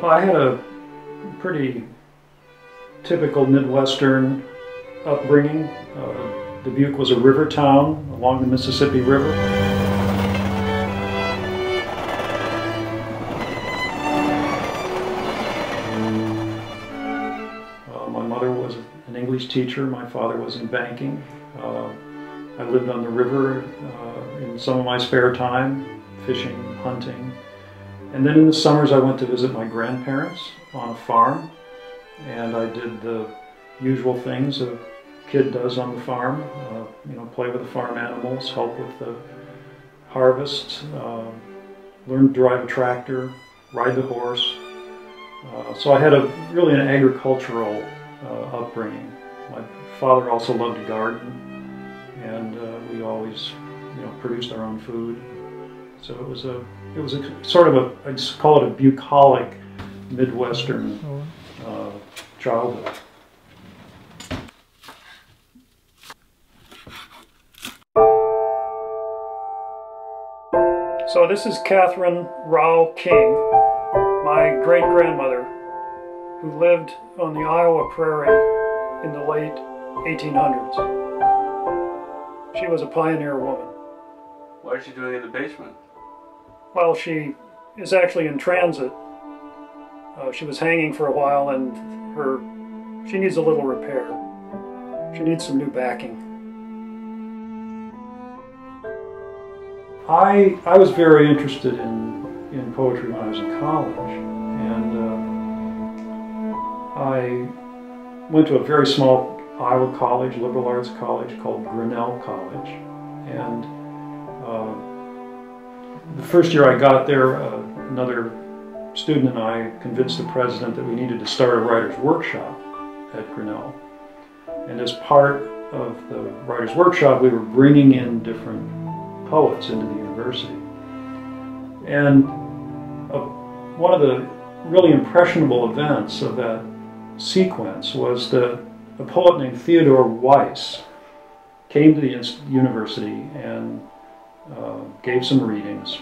I had a pretty typical Midwestern upbringing. Dubuque was a river town along the Mississippi River. My mother was an English teacher, my father was in banking. I lived on the river in some of my spare time, fishing, hunting. And then in the summers I went to visit my grandparents on a farm, and I did the usual things a kid does on the farm, you know, play with the farm animals, help with the harvest, learn to drive a tractor, ride the horse. So I had really an agricultural upbringing. My father also loved to garden, and we always, you know, produced our own food. So it was a sort of a, I just call it a bucolic Midwestern childhood. So this is Catherine Rao King, my great-grandmother, who lived on the Iowa prairie in the late 1800s. She was a pioneer woman. What is she doing in the basement? Well, she is actually in transit. She was hanging for a while, and she needs a little repair. She needs some new backing. I was very interested in poetry when I was in college, and I went to a very small Iowa college, liberal arts college called Grinnell College, and the first year I got there, another student and I convinced the president that we needed to start a writer's workshop at Grinnell. And as part of the writer's workshop, we were bringing in different poets into the university. And one of the really impressionable events of that sequence was that a poet named Theodore Weiss came to the university and gave some readings.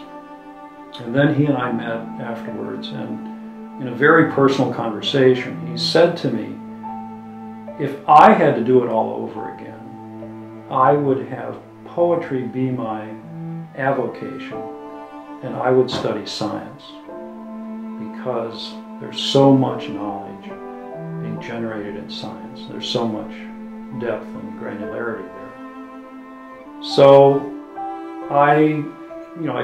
And then he and I met afterwards, and in a very personal conversation, he said to me, if I had to do it all over again, I would have poetry be my avocation, and I would study science, because there's so much knowledge being generated in science. There's so much depth and granularity there. So I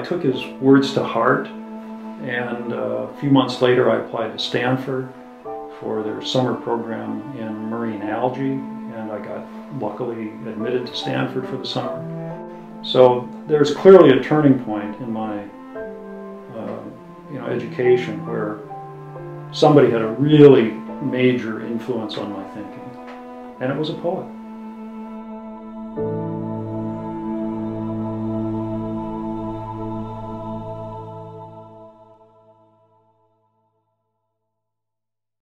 took his words to heart, and a few months later I applied to Stanford for their summer program in marine algae, and I got luckily admitted to Stanford for the summer. So there's clearly a turning point in my education where somebody had a really major influence on my thinking, and it was a poet.